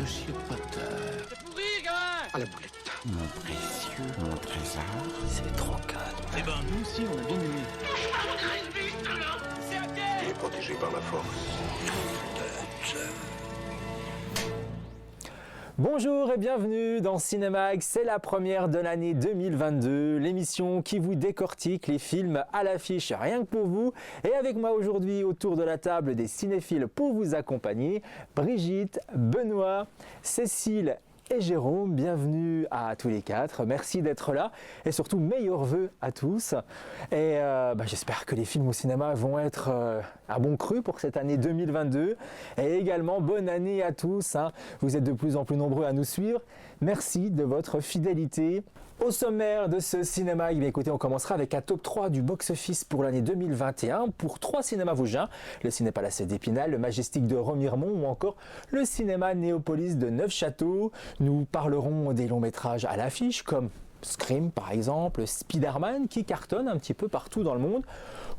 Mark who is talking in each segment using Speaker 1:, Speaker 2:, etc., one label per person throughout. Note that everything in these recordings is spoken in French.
Speaker 1: Monsieur Potter.
Speaker 2: C'est pourri, gamin.
Speaker 1: À la boulette. Mon précieux, mon trésor. C'est trop calme.
Speaker 2: Eh ben, nous aussi, on a bien aimé. C'est à
Speaker 1: Il est protégé par la force.
Speaker 3: Bonjour et bienvenue dans Cinémag, c'est la première de l'année 2022, l'émission qui vous décortique les films à l'affiche rien que pour vous. Et avec moi aujourd'hui autour de la table des cinéphiles pour vous accompagner, Brigitte, Benoît, Cécile et Jérôme, bienvenue à tous les quatre, merci d'être là et surtout meilleurs vœux à tous. Et j'espère que les films au cinéma vont être à bon cru pour cette année 2022 et également bonne année à tous, hein. Vous êtes de plus en plus nombreux à nous suivre, merci de votre fidélité. Au sommaire de ce cinéma, écoutez, on commencera avec un top 3 du box-office pour l'année 2021 pour 3 cinémas vosgiens, le Cinépalace d'Épinal, le Majestic de Remiremont ou encore le cinéma Néopolis de Neufchâteau. Nous parlerons des longs métrages à l'affiche comme Scream par exemple, Spider-Man qui cartonne un petit peu partout dans le monde,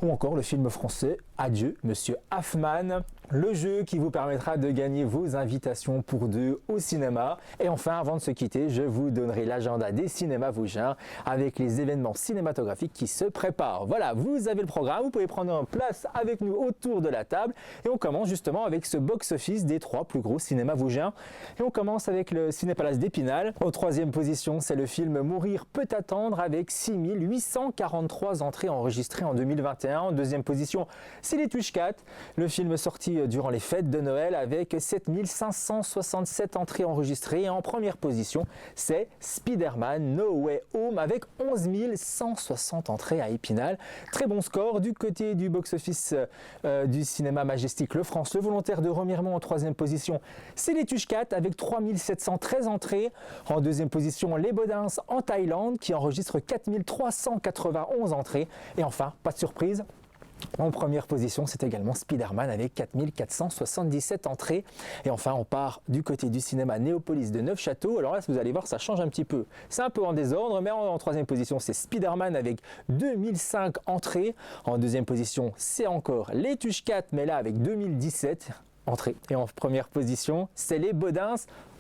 Speaker 3: ou encore le film français Adieu Monsieur Hoffman, le jeu qui vous permettra de gagner vos invitations pour 2 au cinéma. Et enfin, avant de se quitter, je vous donnerai l'agenda des cinémas vosgiens avec les événements cinématographiques qui se préparent. Voilà, vous avez le programme, vous pouvez prendre place avec nous autour de la table et on commence justement avec ce box-office des 3 plus gros cinémas vosgiens. Et on commence avec le Cinépalace d'Épinal. En 3e position, c'est le film Mourir peut attendre avec 6843 entrées enregistrées en 2021. En 2e position, c'est Les Tuches 4, le film sorti durant les fêtes de Noël avec 7567 entrées enregistrées. Et en 1re position, c'est Spider-Man No Way Home avec 11 160 entrées à Épinal. Très bon score du côté du box-office du cinéma Majestic Le France. Le Volontaire de Remiremont en 3e position, c'est Les Tuches 4 avec 3713 entrées. En 2e position, Les Bodins en Thaïlande qui enregistre 4391 entrées. Et enfin, pas de surprise, en 1re position, c'est également Spider-Man avec 4477 entrées. Et enfin, on part du côté du cinéma Néopolis de Neufchâteau. Alors là, vous allez voir, ça change un petit peu. C'est un peu en désordre, mais en 3e position, c'est Spider-Man avec 2005 entrées. En 2e position, c'est encore Les Tuches 4, mais là avec 2017 entrées. Et en 1re position, c'est Les Bodins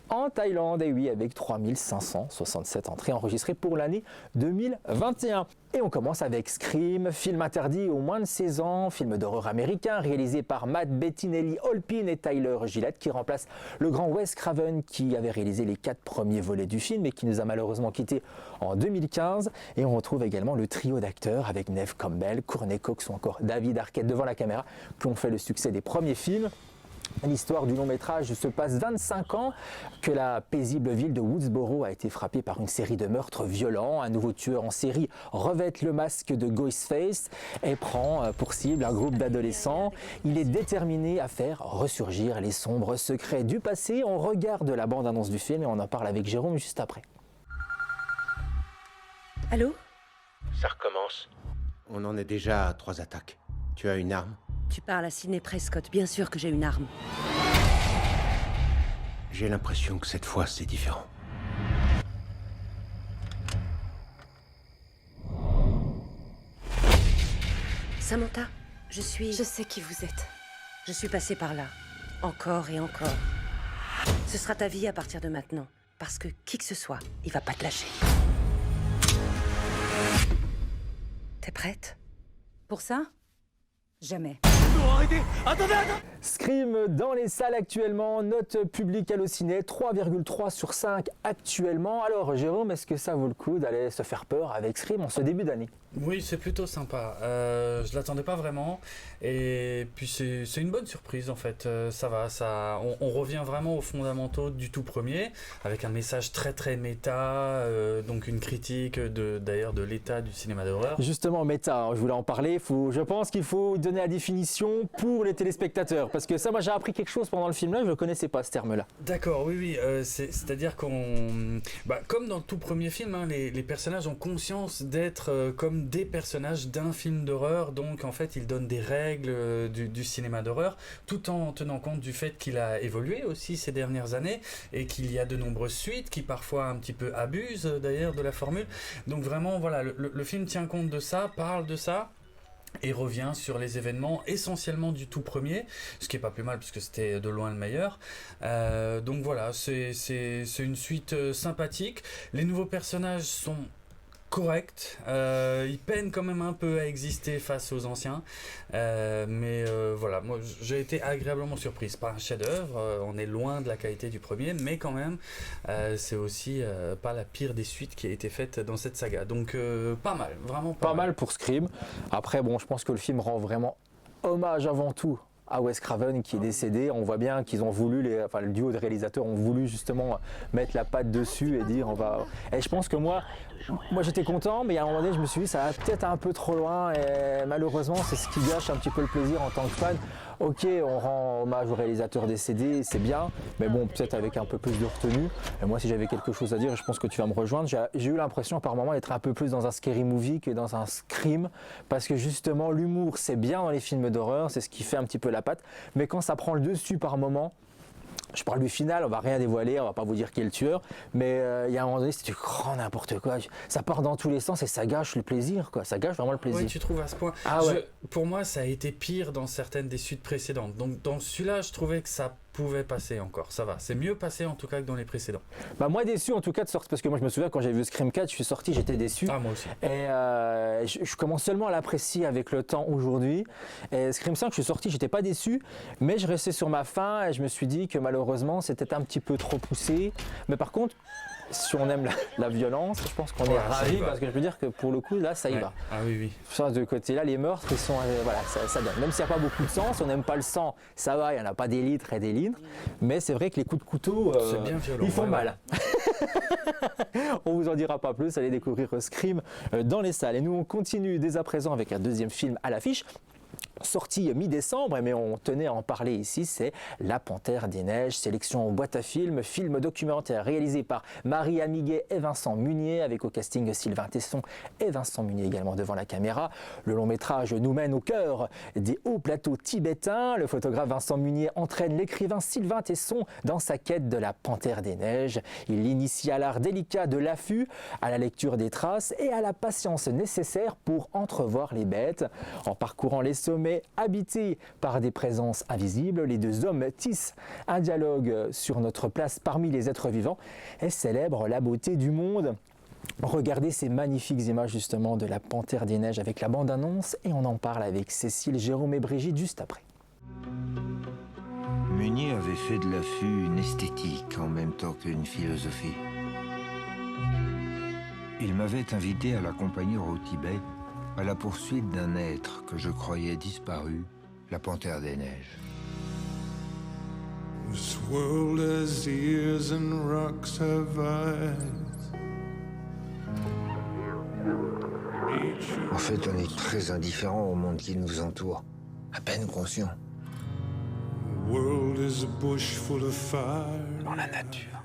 Speaker 3: en Thaïlande, et oui, avec 3567 entrées enregistrées pour l'année 2021. Et on commence avec Scream, film interdit aux moins de 16 ans, film d'horreur américain réalisé par Matt Bettinelli-Holpin et Tyler Gillett qui remplace le grand Wes Craven qui avait réalisé les 4 premiers volets du film et qui nous a malheureusement quittés en 2015. Et on retrouve également le trio d'acteurs avec Neve Campbell, Courtney Cox ou encore David Arquette devant la caméra qui ont fait le succès des premiers films. L'histoire du long métrage se passe 25 ans que la paisible ville de Woodsboro a été frappée par une série de meurtres violents. Un nouveau tueur en série revêt le masque de Ghostface et prend pour cible un groupe d'adolescents. Il est déterminé à faire ressurgir les sombres secrets du passé. On regarde la bande-annonce du film et on en parle avec Jérôme juste après.
Speaker 4: Allô ?
Speaker 5: Ça recommence. On en est déjà à 3 attaques. Tu as une arme ?
Speaker 4: Tu parles à Sidney Prescott, bien sûr que j'ai une arme.
Speaker 5: J'ai l'impression que cette fois, c'est différent.
Speaker 4: Samantha, je
Speaker 6: sais qui vous êtes.
Speaker 4: Je suis passée par là. Encore et encore. Ce sera ta vie à partir de maintenant. Parce que qui que ce soit, il va pas te lâcher. T'es prête ?
Speaker 6: Pour ça ? Jamais.
Speaker 2: Attendez.
Speaker 3: Scream dans les salles actuellement, note publique Allociné, 3,3 sur 5 actuellement. Alors Jérôme, est-ce que ça vaut le coup d'aller se faire peur avec Scream en ce début d'année ?
Speaker 7: Oui, c'est plutôt sympa. Je l'attendais pas vraiment. Et puis c'est une bonne surprise en fait. Ça va, on revient vraiment aux fondamentaux du tout premier, avec un message très très méta, donc une critique d'ailleurs de l'état du cinéma d'horreur.
Speaker 3: Justement, méta, je voulais en parler. Je pense qu'il faut donner la définition pour les téléspectateurs. Parce que ça, moi j'ai appris quelque chose pendant le film là, je ne connaissais pas ce terme-là.
Speaker 7: D'accord, oui. C'est-à-dire comme dans le tout premier film, hein, les personnages ont conscience d'être comme des personnages d'un film d'horreur, donc en fait ils donnent des règles du cinéma d'horreur, tout en tenant compte du fait qu'il a évolué aussi ces dernières années, et qu'il y a de nombreuses suites qui parfois un petit peu abusent d'ailleurs de la formule. Donc vraiment voilà, le film tient compte de ça, parle de ça. et revient sur les événements essentiellement du tout premier, ce qui est pas plus mal puisque c'était de loin le meilleur. Donc voilà, c'est une suite sympathique. Les nouveaux personnages sont corrects, ils peinent quand même un peu à exister face aux anciens, mais voilà, moi j'ai été agréablement surpris. C'est pas un chef-d'œuvre, on est loin de la qualité du premier, mais quand même c'est aussi pas la pire des suites qui a été faite dans cette saga, donc pas mal, vraiment
Speaker 3: Pas mal pour Scream. Après, bon, je pense que le film rend vraiment hommage avant tout à Wes Craven qui est décédé. On voit bien qu'ils ont voulu, le duo de réalisateurs ont voulu justement mettre la patte dessus et dire on va. Et je pense que moi j'étais content, mais à un moment donné je me suis dit ça va peut-être un peu trop loin et malheureusement c'est ce qui gâche un petit peu le plaisir en tant que fan. Ok, on rend hommage au réalisateur décédé, c'est bien, mais bon, peut-être avec un peu plus de retenue. Et moi, si j'avais quelque chose à dire, je pense que tu vas me rejoindre. J'ai eu l'impression par moment d'être un peu plus dans un scary movie que dans un scream, parce que justement, l'humour, c'est bien dans les films d'horreur, c'est ce qui fait un petit peu la patte, mais quand ça prend le dessus par moment, je parle du final, on va rien dévoiler, on va pas vous dire qui est le tueur, mais il y a un moment donné, c'est du grand n'importe quoi. Ça part dans tous les sens et ça gâche le plaisir, quoi. Ça gâche vraiment le plaisir.
Speaker 7: Oui, tu trouves à ce point.
Speaker 3: Ah ouais.
Speaker 7: Pour moi, ça a été pire dans certaines des suites précédentes. Donc dans celui-là, je trouvais que ça pouvait passer encore. Ça va. C'est mieux passé en tout cas que dans les précédents.
Speaker 3: Bah moi déçu en tout cas de sortir, parce que moi je me souviens quand j'ai vu Scream 4, je suis sorti, j'étais déçu.
Speaker 7: Ah moi aussi.
Speaker 3: Et je commence seulement à l'apprécier avec le temps aujourd'hui. Et Scream 5, je suis sorti, j'étais pas déçu, mais je restais sur ma faim et je me suis dit que malheureusement c'était un petit peu trop poussé. Mais par contre, si on aime la violence, je pense qu'on est ravis parce que je peux dire que pour le coup là ça y va.
Speaker 7: Ah oui, oui.
Speaker 3: Ça, de côté là, les meurtres ils sont voilà, ça donne. Même s'il n'y a pas beaucoup de sang, si on n'aime pas le sang, ça va, il n'y en a pas des litres et des litres. Mais c'est vrai que les coups de couteau,
Speaker 7: c'est bien violent,
Speaker 3: ils font
Speaker 7: ouais,
Speaker 3: mal. On vous en dira pas plus, allez découvrir Scream dans les salles. Et nous on continue dès à présent avec un deuxième film à l'affiche. Sorti mi-décembre, mais on tenait à en parler ici, c'est La Panthère des Neiges, sélection boîte à films, film documentaire réalisé par Marie Amiguet et Vincent Munier, avec au casting Sylvain Tesson et Vincent Munier également devant la caméra. Le long métrage nous mène au cœur des hauts plateaux tibétains. Le photographe Vincent Munier entraîne l'écrivain Sylvain Tesson dans sa quête de la Panthère des Neiges. Il l'initie à l'art délicat de l'affût, à la lecture des traces et à la patience nécessaire pour entrevoir les bêtes. En parcourant les sommets habités par des présences invisibles, les deux hommes tissent un dialogue sur notre place parmi les êtres vivants et célèbrent la beauté du monde. Regardez ces magnifiques images justement de la Panthère des Neiges avec la bande-annonce et on en parle avec Cécile, Jérôme et Brigitte juste après.
Speaker 8: Munier avait fait de l'affût une esthétique en même temps qu'une philosophie. Il m'avait invité à l'accompagner au Tibet à la poursuite d'un être que je croyais disparu, la Panthère des Neiges.
Speaker 9: This world has ears and rocks have eyes.
Speaker 8: En fait, on est très indifférent au monde qui nous entoure, à peine conscient.
Speaker 9: The world is a bush full of fire.
Speaker 1: Dans la nature,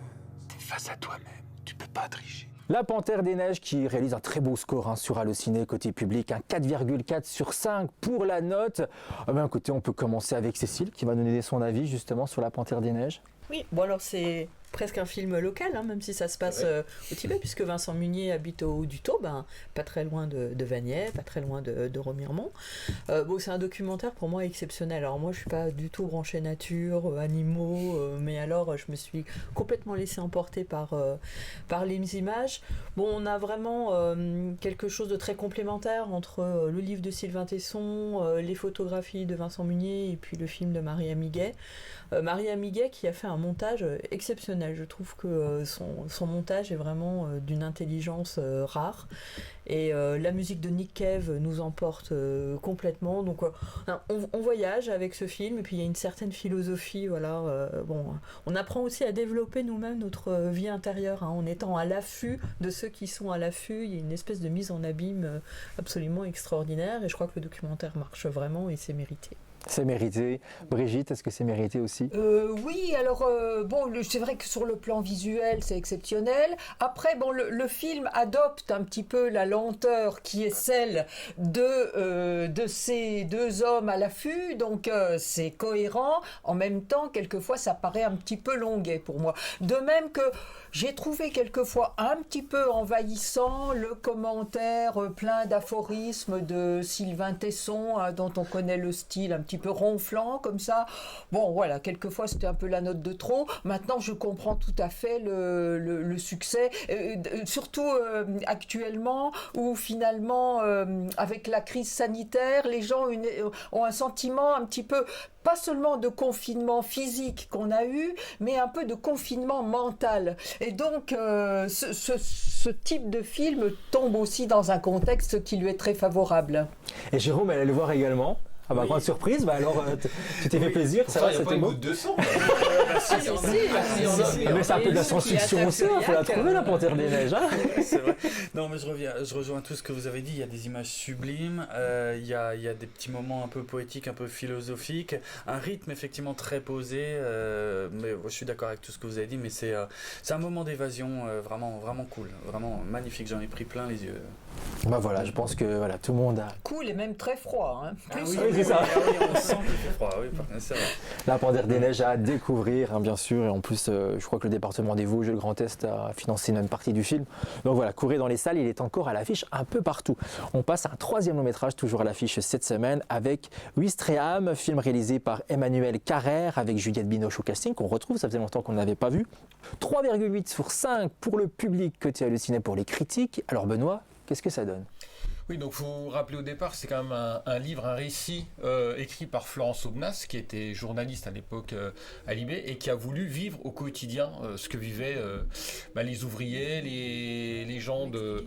Speaker 1: t'es face à toi-même, tu peux pas tricher.
Speaker 3: La Panthère des Neiges qui réalise un très beau score sur Allociné côté public, un 4,4 sur 5 pour la note. Écoutez, on peut commencer avec Cécile qui va nous donner son avis justement sur La Panthère des Neiges.
Speaker 10: Oui, bon alors c'est presque un film local, hein, même si ça se passe au Tibet, puisque Vincent Munier habite au Haut-du-Tau, pas très loin de Vanier, pas très loin de Remiremont. Bon, c'est un documentaire pour moi exceptionnel. Alors moi, je suis pas du tout branchée nature, animaux, mais alors je me suis complètement laissée emporter par les images. Bon, on a vraiment quelque chose de très complémentaire entre le livre de Sylvain Tesson, les photographies de Vincent Munier et puis le film de Marie Amiguet. Marie Amiguet qui a fait un montage exceptionnel. Je trouve que son montage est vraiment d'une intelligence rare. Et la musique de Nick Cave nous emporte complètement. Donc on voyage avec ce film et puis il y a une certaine philosophie. Voilà, on apprend aussi à développer nous-mêmes notre vie intérieure en étant à l'affût de ceux qui sont à l'affût. Il y a une espèce de mise en abîme absolument extraordinaire et je crois que le documentaire marche vraiment et c'est mérité.
Speaker 3: C'est mérité. Brigitte, est-ce que c'est mérité aussi?
Speaker 10: Oui, alors bon, c'est vrai que sur le plan visuel, c'est exceptionnel. Après, bon, le film adopte un petit peu la lenteur qui est celle de ces deux hommes à l'affût, donc c'est cohérent. En même temps, quelquefois, ça paraît un petit peu longuet pour moi. De même que j'ai trouvé quelquefois un petit peu envahissant le commentaire plein d'aphorismes de Sylvain Tesson, dont on connaît le style un petit peu ronflant comme ça. Bon, voilà, quelquefois c'était un peu la note de trop. Maintenant, je comprends tout à fait le succès, surtout actuellement où finalement, avec la crise sanitaire, les gens ont un sentiment un petit peu, pas seulement de confinement physique qu'on a eu, mais un peu de confinement mental. Et donc, ce type de film tombe aussi dans un contexte qui lui est très favorable.
Speaker 3: Et Jérôme, elle allait le voir également. Ah bah, grande surprise, bah alors tu t'es fait plaisir, ça va, c'était beau.
Speaker 11: De sang.
Speaker 3: Mais c'est un peu de la science-fiction aussi, il faut la trouver, la Panthère des Neiges. Hein.
Speaker 7: C'est vrai. Non, mais je rejoins tout ce que vous avez dit. Il y a des images sublimes, il y a des petits moments un peu poétiques, un peu philosophiques, un rythme effectivement très posé. Mais je suis d'accord avec tout ce que vous avez dit, mais c'est un moment d'évasion vraiment, vraiment cool, vraiment magnifique. J'en ai pris plein les yeux.
Speaker 3: Bah voilà, je pense que voilà, tout le monde a.
Speaker 10: Cool et même très froid. Hein.
Speaker 3: Oui, c'est ça.
Speaker 7: On sent qu'il fait froid, oui, c'est vrai.
Speaker 3: La Panthère des Neiges à découvrir, hein, bien sûr. Et en plus, je crois que le département des Vosges et le Grand Est a financé une partie du film. Donc voilà, courez dans les salles, il est encore à l'affiche un peu partout. On passe à un troisième long métrage, toujours à l'affiche cette semaine, avec Ouistreham, film réalisé par Emmanuel Carrère, avec Juliette Binoche au casting, qu'on retrouve, ça faisait longtemps qu'on ne l'avait pas vu. 3,8 sur 5 pour le public, côté halluciné pour les critiques. Alors Benoît, qu'est-ce que ça donne ?
Speaker 11: Oui, donc il faut rappeler au départ, c'est quand même un livre, un récit écrit par Florence Aubenas, qui était journaliste à l'époque à Libé, et qui a voulu vivre au quotidien ce que vivaient les ouvriers, les gens de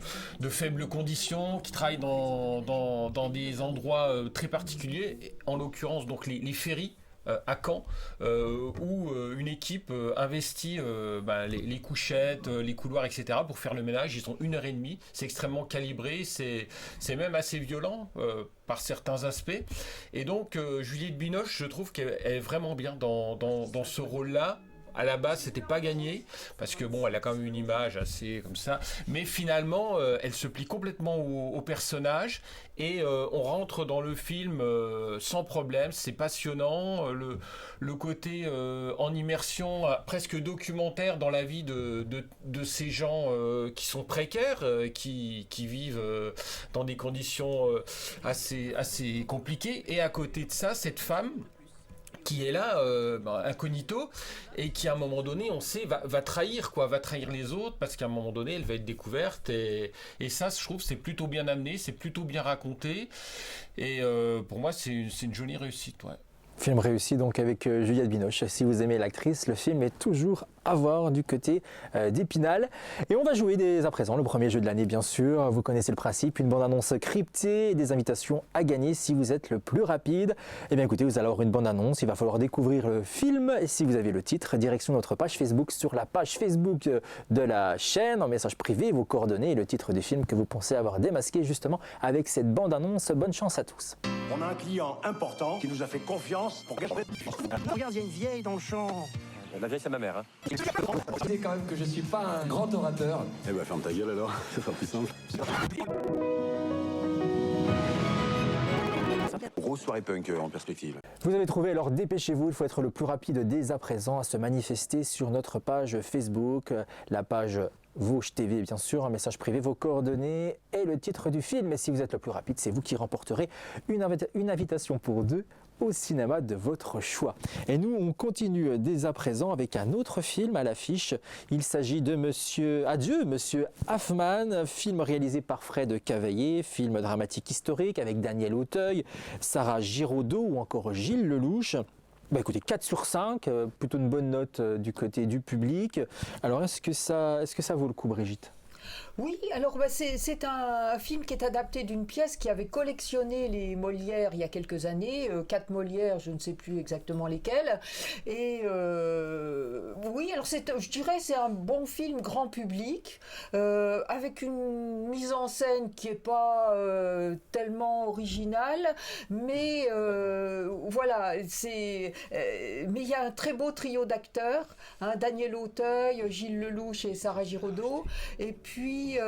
Speaker 11: faibles conditions, qui travaillent dans des endroits très particuliers, en l'occurrence donc les ferries. À Caen, où une équipe investit les couchettes, les couloirs, etc. pour faire le ménage. Ils ont 1h30, c'est extrêmement calibré, c'est même assez violent par certains aspects. Et donc Juliette Binoche, je trouve qu'elle est vraiment bien dans ce rôle-là. À la base, c'était pas gagné parce que bon, elle a quand même une image assez comme ça, mais finalement, elle se plie complètement au personnage et on rentre dans le film sans problème. C'est passionnant, le côté en immersion presque documentaire dans la vie de ces gens qui sont précaires, qui vivent dans des conditions assez compliquées. Et à côté de ça, cette femme qui est là, incognito, et qui à un moment donné, on sait, va trahir les autres, parce qu'à un moment donné, elle va être découverte, et ça, je trouve, c'est plutôt bien amené, c'est plutôt bien raconté, et pour moi, c'est une jolie réussite, ouais.
Speaker 3: Film réussi donc avec Juliette Binoche. Si vous aimez l'actrice, le film est toujours à voir du côté d'Épinal. Et on va jouer dès à présent le premier jeu de l'année, bien sûr. Vous connaissez le principe, une bande-annonce cryptée et des invitations à gagner si vous êtes le plus rapide. Eh bien écoutez, vous allez avoir une bande-annonce, il va falloir découvrir le film. Et si vous avez le titre, direction notre page Facebook, sur la page Facebook de la chaîne, en message privé, vos coordonnées et le titre du film que vous pensez avoir démasqué justement avec cette bande-annonce. Bonne chance à tous.
Speaker 12: On a un client important qui nous a fait confiance pour gagner.
Speaker 13: Regarde, il y a une vieille dans le champ.
Speaker 14: La vieille, c'est ma mère. Hein.
Speaker 15: C'est quand même que je suis pas un grand orateur.
Speaker 16: Eh ben, ferme ta gueule alors, ça sera plus simple.
Speaker 12: Grosse soirée punk en perspective.
Speaker 3: Vous avez trouvé, alors dépêchez-vous, il faut être le plus rapide dès à présent à se manifester sur notre page Facebook, la page Vosges TV bien sûr, un message privé, vos coordonnées et le titre du film. Et si vous êtes le plus rapide, c'est vous qui remporterez une invitation pour deux au cinéma de votre choix. Et nous, on continue dès à présent avec un autre film à l'affiche. Il s'agit de Monsieur Hoffman, film réalisé par Fred Cavaillé, film dramatique historique avec Daniel Auteuil, Sarah Giraudot ou encore Gilles Lelouch. Bah écoutez, 4 sur 5, plutôt une bonne note du côté du public. Alors est-ce que ça vaut le coup, Brigitte ?
Speaker 14: Oui, alors c'est un film qui est adapté d'une pièce qui avait collectionné les Molières il y a quelques années, 4 Molières, je ne sais plus exactement lesquels. Et oui, alors je dirais c'est un bon film grand public, avec une mise en scène qui n'est pas tellement originale, mais voilà, mais il y a un très beau trio d'acteurs, hein, Daniel Auteuil, Gilles Lelouch et Sarah Giraudot, et puis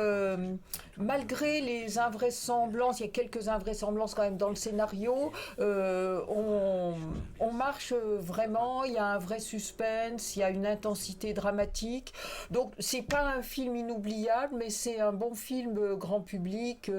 Speaker 14: malgré les invraisemblances, il y a quelques invraisemblances quand même dans le scénario, on marche vraiment, il y a un vrai suspense, il y a une intensité dramatique, donc c'est pas un film inoubliable, mais c'est un bon film grand public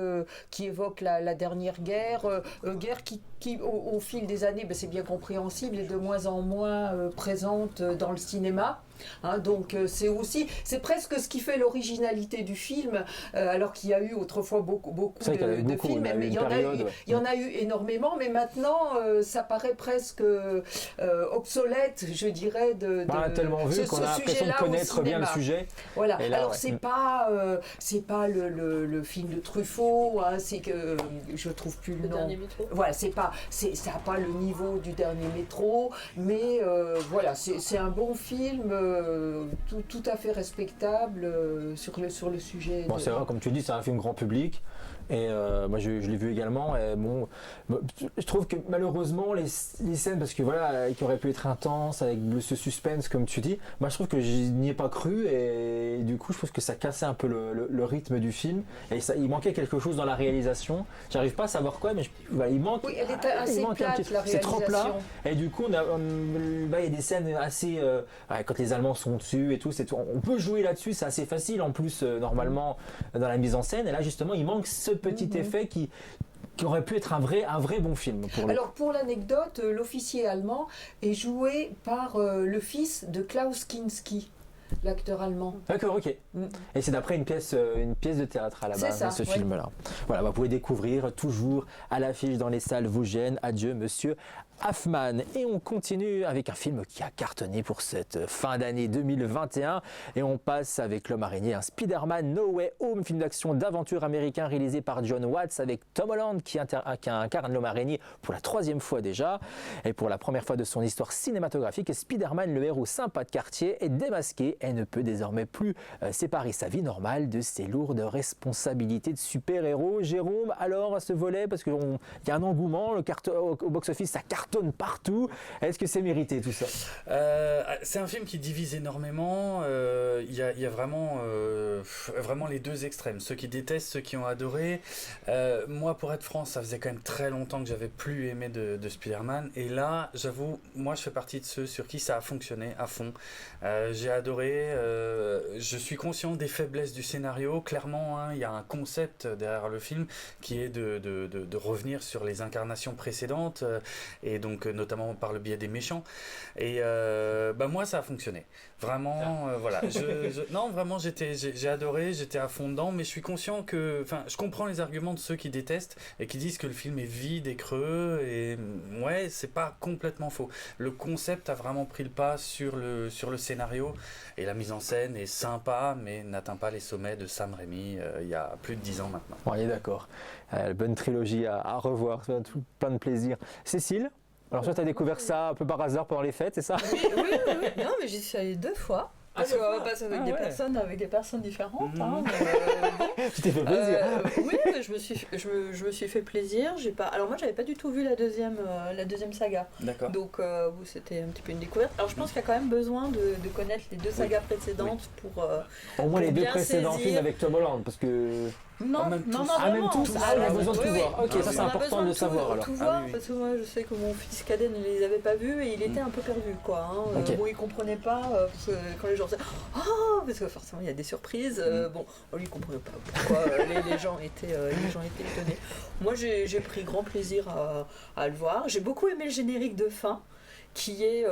Speaker 14: qui évoque la dernière guerre, guerre qui au fil des années, c'est bien compréhensible, est de moins en moins présente dans le cinéma. Hein, donc c'est presque ce qui fait l'originalité du film, alors qu'il y a eu autrefois beaucoup de films, mais il y en a eu énormément, mais maintenant ça paraît presque obsolète, je dirais,
Speaker 3: on a tellement vu qu'on a l'impression de connaître bien le sujet.
Speaker 14: Voilà.
Speaker 3: Là,
Speaker 14: alors c'est pas le film de Truffaut, hein, c'est que je trouve plus le nom.
Speaker 10: Dernier métro.
Speaker 14: Voilà, ça n'a pas le niveau du Dernier métro, mais voilà, c'est un bon film. Tout à fait respectable sur le sujet.
Speaker 3: Bon, c'est vrai, comme tu dis, c'est un film grand public. Et moi je l'ai vu également, et bon, je trouve que malheureusement les scènes, parce que voilà, qui auraient pu être intenses avec ce suspense comme tu dis, moi je trouve que je n'y ai pas cru, et du coup je trouve que ça cassait un peu le rythme du film, et il manquait quelque chose dans la réalisation. J'arrive pas à savoir quoi, mais il manque.
Speaker 14: Oui, elle était assez plate, la réalisation.
Speaker 3: C'est trop plat, et du coup il y a des scènes assez quand les Allemands sont dessus et tout, on peut jouer là-dessus, c'est assez facile en plus normalement dans la mise en scène, et là justement il manque ce petit effet qui aurait pu être un vrai bon film.
Speaker 14: Pour l'anecdote, l'officier allemand est joué par le fils de Klaus Kinski, l'acteur allemand.
Speaker 3: D'accord, ok. Et c'est d'après une pièce de théâtre à la base, ce film-là. Voilà, vous pouvez découvrir toujours à l'affiche dans les salles vosgiennes. Adieu, monsieur Hoffman. Et on continue avec un film qui a cartonné pour cette fin d'année 2021, et on passe avec L'Homme Araignée, un Spider-Man No Way Home, film d'action d'aventure américain réalisé par John Watts avec Tom Holland qui incarne L'Homme Araignée pour la 3e fois déjà, et pour la première fois de son histoire cinématographique, Spider-Man, le héros sympa de quartier, est démasqué et ne peut désormais plus séparer sa vie normale de ses lourdes responsabilités de super-héros. Jérôme, alors à ce volet, parce qu'il y a un engouement, au box-office ça cartonne partout. Est-ce que c'est mérité tout ça?
Speaker 7: C'est un film qui divise énormément. Il y a vraiment les deux extrêmes. Ceux qui détestent, ceux qui ont adoré. Moi, pour être franc, ça faisait quand même très longtemps que j'avais plus aimé de Spider-Man. Et là, j'avoue, moi, je fais partie de ceux sur qui ça a fonctionné à fond. J'ai adoré. Je suis conscient des faiblesses du scénario. Clairement, il y a un concept derrière le film qui est de revenir sur les incarnations précédentes. Et donc notamment par le biais des méchants, et moi ça a fonctionné vraiment. Voilà, non vraiment j'ai adoré, j'étais à fond dedans, mais je suis conscient que, je comprends les arguments de ceux qui détestent et qui disent que le film est vide et creux, et ouais, c'est pas complètement faux. Le concept a vraiment pris le pas sur le scénario, et la mise en scène est sympa, mais n'atteint pas les sommets de Sam Raimi il y a plus de 10 ans maintenant.
Speaker 3: On est d'accord. Bonne trilogie à revoir, plein de plaisir. Cécile, alors toi tu as découvert ça un peu par hasard pendant les fêtes, c'est ça?
Speaker 10: Oui. Non, mais j'y suis allée 2 fois. Parce qu'on va passer avec des personnes différentes.
Speaker 3: Tu t'es fait plaisir.
Speaker 10: Oui, je me suis fait plaisir. Alors moi, j'avais pas du tout vu la deuxième saga.
Speaker 7: D'accord.
Speaker 10: Donc c'était un petit peu une découverte. Alors je pense qu'il y a quand même besoin de connaître les 2 sagas précédentes pour
Speaker 3: au moins les 2 précédents
Speaker 10: saisir.
Speaker 3: films avec Tom Holland, parce que
Speaker 10: non,
Speaker 3: même tous. On a besoin de tout voir. Ok, ça c'est important de le savoir alors.
Speaker 10: Tout voir, parce que moi je sais que mon fils cadet ne les avait pas vus et il était un peu perdu, quoi. Bon, il comprenait pas, parce que quand les gens disaient parce que forcément il y a des surprises. Lui il comprenait pas pourquoi les gens étaient étonnés. Moi j'ai pris grand plaisir à le voir. J'ai beaucoup aimé le générique de fin, qui est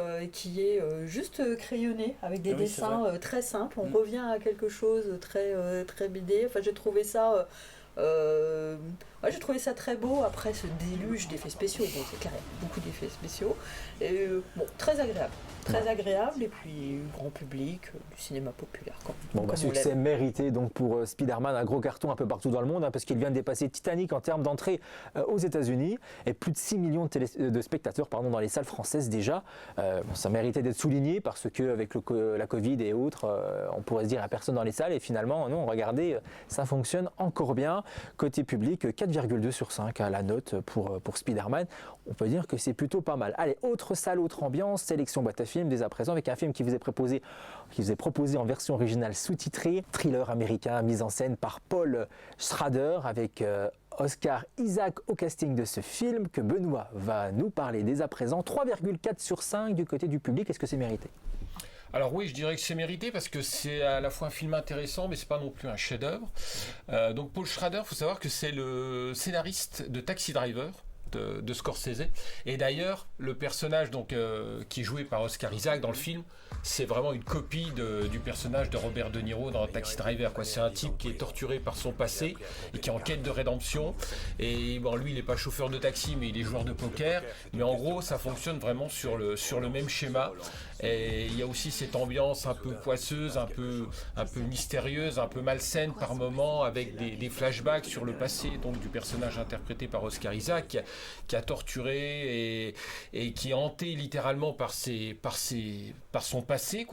Speaker 10: juste crayonné avec des dessins très simples. On revient à quelque chose très BD. Enfin, j'ai trouvé ça très beau. Après ce déluge d'effets spéciaux, bon, c'est clair, il y a beaucoup d'effets spéciaux, et très agréable. très agréable et puis grand public, du cinéma populaire.
Speaker 3: Succès mérité donc pour Spider-Man, un gros carton un peu partout dans le monde, parce qu'il vient de dépasser Titanic en termes d'entrée aux États-Unis et plus de 6 millions de spectateurs dans les salles françaises déjà. Ça méritait d'être souligné parce qu'avec la Covid et autres, on pourrait se dire à personne dans les salles et finalement, non, regardez, ça fonctionne encore bien. Côté public, 4,2 sur 5 à la note pour Spider-Man. On peut dire que c'est plutôt pas mal. Allez, autre salle, autre ambiance, sélection boîte à film dès à présent avec un film qui vous est proposé en version originale sous-titrée, thriller américain mis en scène par Paul Schrader avec Oscar Isaac au casting de ce film que Benoît va nous parler dès à présent. 3,4 sur 5 du côté du public, est-ce que c'est mérité ?
Speaker 11: Alors oui, je dirais que c'est mérité parce que c'est à la fois un film intéressant, mais c'est pas non plus un chef-d'œuvre. Donc Paul Schrader, il faut savoir que c'est le scénariste de Taxi Driver de Scorsese. Et d'ailleurs, le personnage qui est joué par Oscar Isaac dans le film, c'est vraiment une copie du personnage de Robert De Niro dans Taxi Driver. C'est un type qui est torturé par son passé et qui est en quête de rédemption. Et bon, lui, il n'est pas chauffeur de taxi, mais il est joueur de poker. Mais en gros, ça fonctionne vraiment sur le même schéma. Et il y a aussi cette ambiance un peu poisseuse, un peu mystérieuse, un peu malsaine par moments, avec des flashbacks sur le passé du personnage interprété par Oscar Isaac, qui a torturé et qui est hanté littéralement par son passé,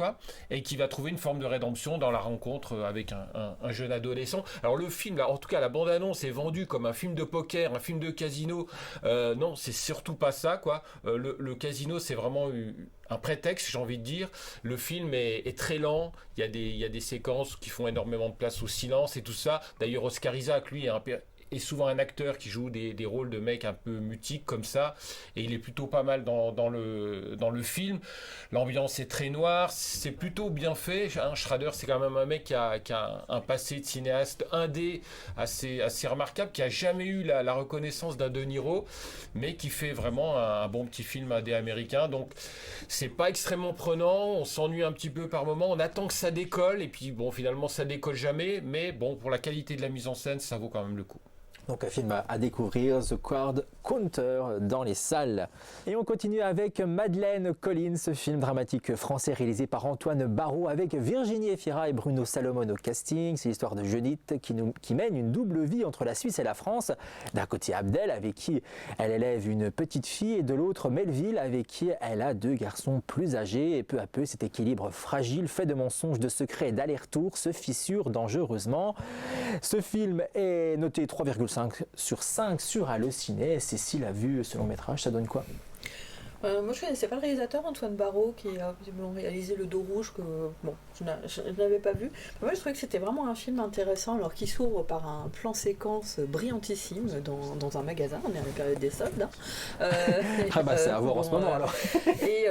Speaker 11: et qui va trouver une forme de rédemption dans la rencontre avec un jeune adolescent. Alors le film, là, en tout cas la bande-annonce est vendue comme un film de poker, un film de casino. Non, c'est surtout pas ça, le casino, c'est vraiment un prétexte, j'ai envie de dire. Le film est très lent, il y a des séquences qui font énormément de place au silence et tout ça. D'ailleurs, Oscar Isaac, lui, est souvent un acteur qui joue des rôles de mecs un peu mutiques comme ça, et il est plutôt pas mal dans le film. L'ambiance est très noire, c'est plutôt bien fait. Schrader, c'est quand même un mec qui a un passé de cinéaste indé assez remarquable, qui a jamais eu la reconnaissance d'un De Niro, mais qui fait vraiment un bon petit film indé américain. Donc c'est pas extrêmement prenant, on s'ennuie un petit peu par moment, on attend que ça décolle, et puis bon, finalement ça décolle jamais, mais bon, pour la qualité de la mise en scène, ça vaut quand même le coup.
Speaker 3: Donc un film à découvrir, The Card Counter, dans les salles. Et on continue avec Madeleine Collins, film dramatique français réalisé par Antoine Barraud avec Virginie Efira et Bruno Salomon au casting. C'est l'histoire de Judith qui mène une double vie entre la Suisse et la France. D'un côté Abdel, avec qui elle élève une petite fille, et de l'autre Melville, avec qui elle a 2 garçons plus âgés. Et peu à peu, cet équilibre fragile, fait de mensonges, de secrets et d'allers-retours, se fissure dangereusement. Ce film est noté 3,5 sur 5 sur Allociné. Cécile a vu ce long métrage, ça donne quoi ?
Speaker 10: Moi je connaissais pas le réalisateur Antoine Barraud qui a visiblement réalisé Le Dos Rouge que je n'avais pas vu. Mais moi je trouvais que c'était vraiment un film intéressant, alors qui s'ouvre par un plan séquence brillantissime dans un magasin. On est à la période des soldes.
Speaker 3: C'est à voir en ce moment alors.
Speaker 10: Et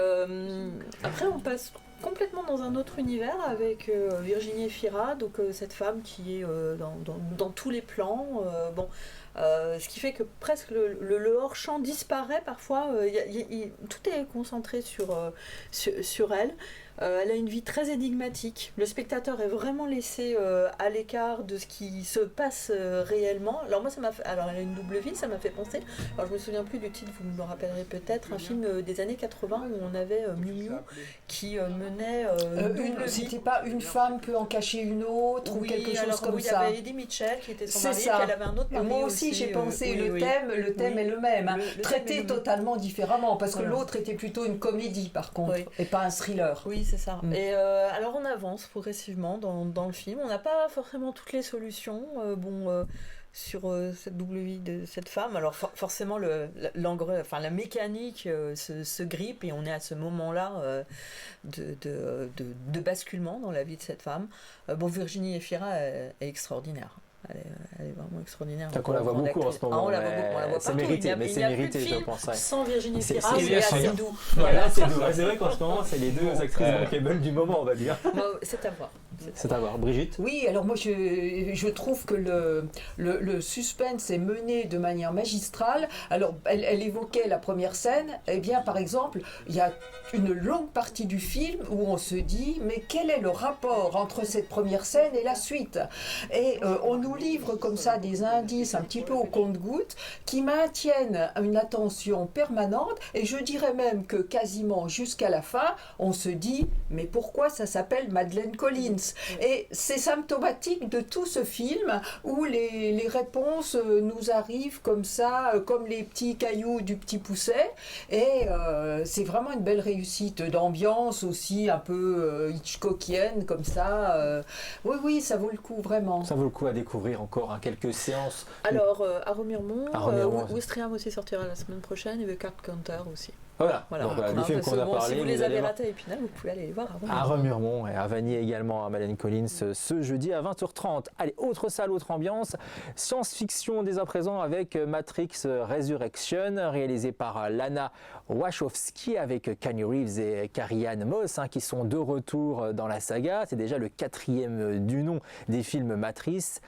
Speaker 10: après on passe complètement dans un autre univers avec Virginie Efira, donc cette femme qui est dans tous les plans. Ce qui fait que presque le hors-champ disparaît parfois. Tout est concentré sur elle. Elle a une vie très énigmatique. Le spectateur est vraiment laissé à l'écart de ce qui se passe réellement. Alors moi, elle a une double vie, ça m'a fait penser. Alors je me souviens plus du titre, vous me le rappellerez peut-être. Un film des années 80 où on avait Miu Miu qui menait une double vie.
Speaker 14: C'était pas Une femme peut en cacher une autre ou quelque chose comme ça.
Speaker 10: Il y avait Eddie Mitchell qui était son mari, puis elle avait un autre mari.
Speaker 14: Moi aussi j'ai pensé, le thème est le même, traité totalement différemment, parce que l'autre était plutôt une comédie par contre, et pas un thriller.
Speaker 10: Oui, c'est ça. Et alors on avance progressivement dans le film. On n'a pas forcément toutes les solutions sur cette double vie de cette femme. Alors forcément la mécanique se grippe, et on est à ce moment-là de basculement dans la vie de cette femme. Virginie Efira est extraordinaire. Elle est vraiment extraordinaire.
Speaker 3: On la voit beaucoup en ce moment.
Speaker 10: On la voit beaucoup, on la voit
Speaker 3: c'est
Speaker 10: partout.
Speaker 3: mérité,
Speaker 10: il n'y a plus de film
Speaker 3: je pense.
Speaker 10: sans Virginie Efira
Speaker 3: et
Speaker 10: Léa Seydoux.
Speaker 3: C'est vrai qu'en ce moment, c'est les 2 actrices bankable du moment, on va dire.
Speaker 10: C'est à voir.
Speaker 3: C'est à voir. Brigitte ?
Speaker 14: Oui, alors moi je trouve que le suspense est mené de manière magistrale. Alors elle évoquait la première scène. Eh bien par exemple, il y a une longue partie du film où on se dit mais quel est le rapport entre cette première scène et la suite ? Et on nous livre comme ça des indices un petit peu au compte-gouttes qui maintiennent une attention permanente, et je dirais même que quasiment jusqu'à la fin, on se dit mais pourquoi ça s'appelle Madeleine Collins? Et c'est symptomatique de tout ce film où les réponses nous arrivent comme ça, comme les petits cailloux du Petit Poucet, et c'est vraiment une belle réussite d'ambiance aussi, un peu Hitchcockienne comme ça. Oui, ça vaut le coup vraiment.
Speaker 3: Ça vaut le coup à découvrir encore, hein, quelques séances.
Speaker 10: Alors, à Remiremont,
Speaker 3: Ouistreham
Speaker 10: aussi sortira la semaine prochaine, et The Card Counter aussi.
Speaker 3: Voilà. Donc, les films qu'on a parlé.
Speaker 10: Si vous les avez ratés à Épinal, vous pouvez aller les voir
Speaker 3: à Remiremont et à Vanier également, à Madeleine Collins, ce jeudi à 20h30. Allez, autre salle, autre ambiance. Science-fiction dès à présent avec Matrix Resurrection, réalisé par Lana Wachowski avec Keanu Reeves et Carrie-Anne Moss, qui sont de retour dans la saga. C'est déjà le 4e du nom des films Matrix,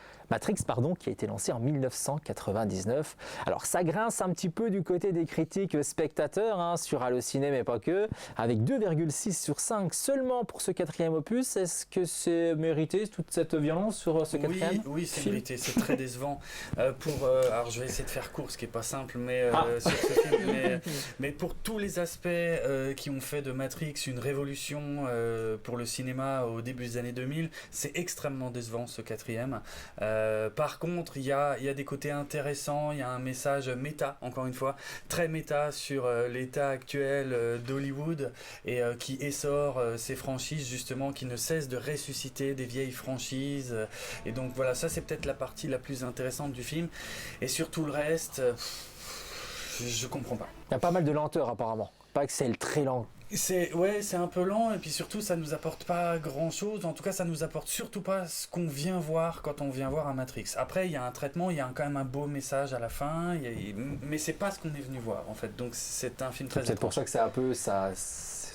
Speaker 3: qui a été lancé en 1999. Alors ça grince un petit peu du côté des critiques spectateurs sur Allociné, mais pas que, avec 2,6 sur 5 seulement pour ce 4e opus. Est-ce que c'est mérité, toute cette violence sur ce 4e?
Speaker 7: Oui, c'est mérité, c'est très décevant. Alors je vais essayer de faire court, ce qui n'est pas simple, mais sur ce film, mais pour tous les aspects qui ont fait de Matrix une révolution pour le cinéma au début des années 2000, c'est extrêmement décevant ce 4e. Par contre, il y a des côtés intéressants, il y a un message méta, encore une fois, très méta sur l'état actuel d'Hollywood et qui essore ces franchises justement qui ne cessent de ressusciter des vieilles franchises. Et donc voilà, ça c'est peut-être la partie la plus intéressante du film. Et sur tout le reste, je comprends pas.
Speaker 3: Il y a pas mal de lenteur apparemment. Pas que c'est très lent.
Speaker 7: C'est un peu lent, et puis surtout ça nous apporte pas grand chose. En tout cas, ça nous apporte surtout pas ce qu'on vient voir quand on vient voir un Matrix. Après, il y a un traitement, il y a quand même un beau message à la fin, mais c'est pas ce qu'on est venu voir en fait. Donc c'est un film très
Speaker 3: étrange. C'est pour ça que ça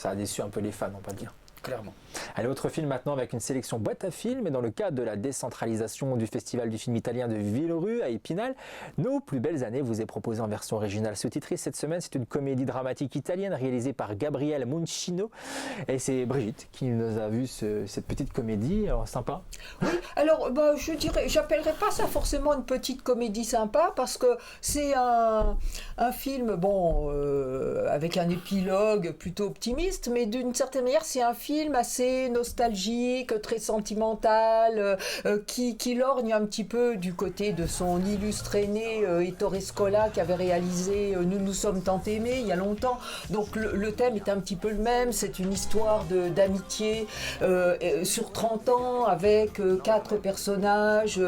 Speaker 3: a déçu un peu les fans, on peut dire.
Speaker 7: Clairement.
Speaker 3: Allez, autre film maintenant avec une sélection boîte à films, et dans le cadre de la décentralisation du Festival du film italien de Villerupt à Épinal, Nos plus belles années vous est proposé en version originale sous-titrée cette semaine. C'est une comédie dramatique italienne réalisée par Gabriele Muncino, et c'est Brigitte qui nous a vu cette petite comédie. Alors, sympa.
Speaker 14: Oui, alors j'appellerais pas ça forcément une petite comédie sympa, parce que c'est un film avec un épilogue plutôt optimiste, mais d'une certaine manière c'est un film assez nostalgique, très sentimental, qui lorgne un petit peu du côté de son illustre aîné Ettore Scola, qui avait réalisé Nous nous sommes tant aimés il y a longtemps. Donc le thème est un petit peu le même, c'est une histoire d'amitié sur 30 ans avec 4 personnages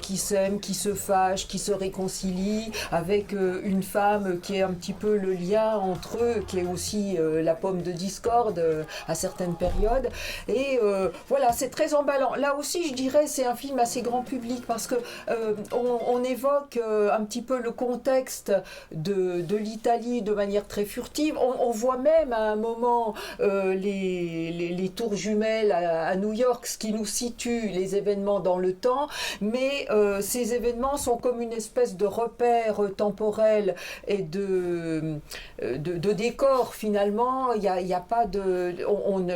Speaker 14: qui s'aiment, qui se fâchent, qui se réconcilient, avec une femme qui est un petit peu le lien entre eux, qui est aussi la pomme de discorde à certaines périodes. Et voilà, c'est très emballant. Là aussi, je dirais, c'est un film assez grand public, parce que on évoque un petit peu le contexte de l'Italie de manière très furtive. On voit même à un moment les tours jumelles à New York, ce qui nous situe les événements dans le temps, mais ces événements sont comme une espèce de repère temporel et de décor finalement. Il y a pas de...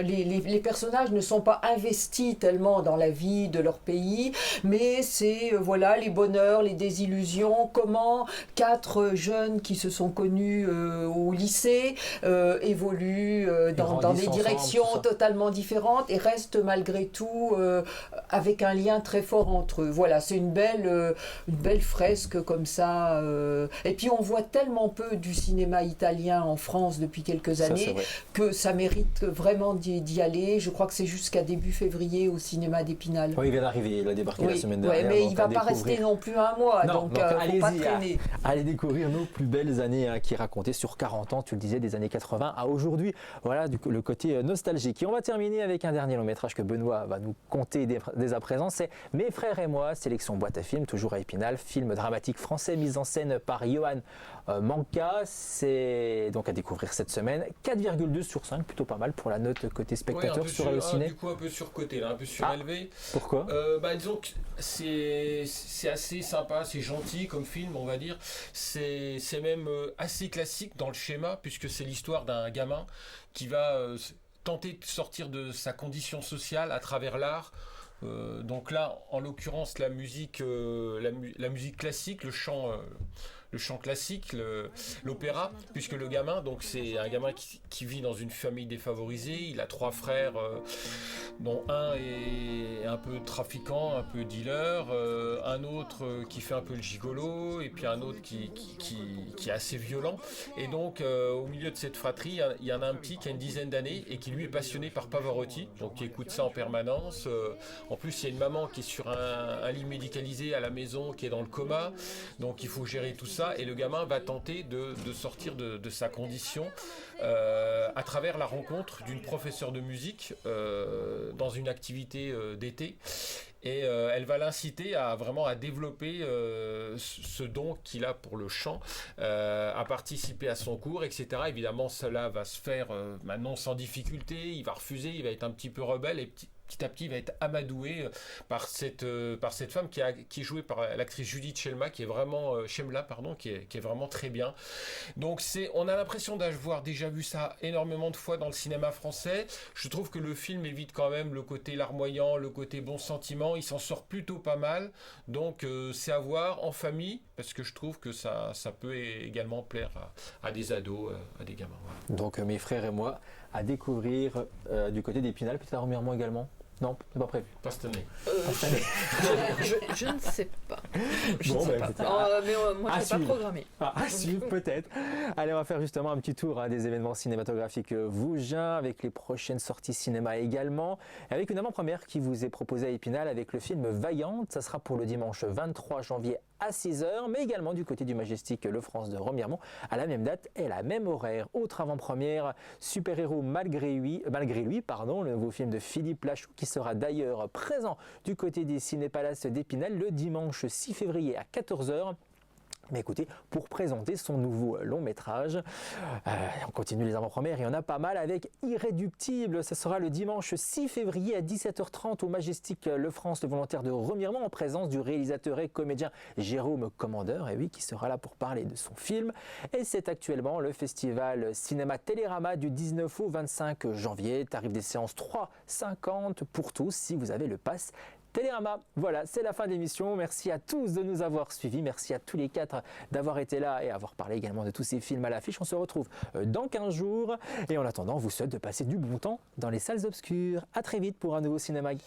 Speaker 14: Les personnages ne sont pas investis tellement dans la vie de leur pays, mais c'est les bonheurs, les désillusions, comment 4 jeunes qui se sont connus au lycée évoluent dans des directions totalement différentes et restent malgré tout avec un lien très fort entre eux. Voilà, c'est une belle fresque comme ça. Et puis on voit tellement peu du cinéma italien en France depuis quelques années que ça mérite vraiment d'y aller. Je crois que c'est jusqu'à début février au cinéma d'Épinal.
Speaker 3: Oui, il vient d'arriver, il a débarqué la semaine dernière.
Speaker 14: Mais il ne va pas rester non plus un mois, donc faut pas traîner.
Speaker 3: Allez découvrir Nos plus belles années qui racontaient sur 40 ans, tu le disais, des années 80 à aujourd'hui. Voilà le côté nostalgique. Et on va terminer avec un dernier long métrage que Benoît va nous conter dès à présent, c'est Mes frères et moi, sélection boîte à films, toujours à Épinal, film dramatique français mis en scène par Johan Manca. C'est donc à découvrir cette semaine. 4,2 sur 5, plutôt pas mal pour la note côté spectateur sur Allociné.
Speaker 11: Du coup un peu surcoté, un peu surélevé.
Speaker 3: Pourquoi ?
Speaker 11: Disons que c'est assez sympa, c'est gentil comme film, on va dire. C'est même assez classique dans le schéma, puisque c'est l'histoire d'un gamin qui va tenter de sortir de sa condition sociale à travers l'art, Donc là, en l'occurrence, la musique classique, le chant classique, l'opéra, puisque le gamin, donc c'est un gamin qui vit dans une famille défavorisée. Il a 3 frères, dont un est un peu trafiquant, un peu dealer, un autre qui fait un peu le gigolo, et puis un autre qui est assez violent. Et donc, au milieu de cette fratrie, il y en a un petit qui a une dizaine d'années et qui lui est passionné par Pavarotti, donc qui écoute ça en permanence. En plus, il y a une maman qui est sur un lit médicalisé à la maison, qui est dans le coma, donc il faut gérer tout ça. Et le gamin va tenter de sortir de sa condition à travers la rencontre d'une professeure de musique dans une activité d'été. Et elle va l'inciter à développer ce don qu'il a pour le chant, à participer à son cours, etc. Évidemment, cela va se faire maintenant sans difficulté. Il va refuser, il va être un petit peu rebelle et petit à petit, il va être amadoué par cette femme qui est jouée par l'actrice Judith Chemla, qui est vraiment qui est vraiment très bien. Donc on a l'impression d'avoir déjà vu ça énormément de fois dans le cinéma français. Je trouve que le film évite quand même le côté larmoyant, le côté bon sentiment. Il s'en sort plutôt pas mal. Donc c'est à voir en famille, parce que je trouve que ça peut également plaire à des ados, à des gamins. Voilà.
Speaker 3: Donc mes frères et moi à découvrir du côté d'Épinal, peut-être à Remiremont également. Non, c'est pas prévu.
Speaker 11: Pas cette année.
Speaker 10: Je ne sais pas. Je
Speaker 3: Bon,
Speaker 10: ne sais pas. Mais moi, je ne l'ai pas programmé.
Speaker 3: À suivre, peut-être. Allez, on va faire justement un petit tour des événements cinématographiques Vosgiens, avec les prochaines sorties cinéma également, et avec une avant-première qui vous est proposée à Épinal avec le film Vaillante. Ça sera pour le dimanche 23 janvier à 6h, mais également du côté du Majestic Le France de Remiremont à la même date et la même horaire. Autre avant-première, Super-héros malgré lui, le nouveau film de Philippe Lachaud, qui sera d'ailleurs présent du côté des Cinépalaces d'Épinal le dimanche 6 février à 14h. Mais écoutez, pour présenter son nouveau long métrage, on continue les avant-premières, il y en a pas mal avec Irréductible. Ça sera le dimanche 6 février à 17h30 au Majestic Le France, le volontaire de Remiremont, en présence du réalisateur et comédien Jérôme Commandeur, et oui, qui sera là pour parler de son film. Et c'est actuellement le festival Cinéma Télérama du 19 au 25 janvier. Tarif des séances 3,50 pour tous si vous avez le pass Télérama. Voilà, c'est la fin de l'émission. Merci à tous de nous avoir suivis. Merci à tous les 4 d'avoir été là et avoir parlé également de tous ces films à l'affiche. On se retrouve dans 15 jours. Et en attendant, on vous souhaite de passer du bon temps dans les salles obscures. À très vite pour un nouveau Cinémag.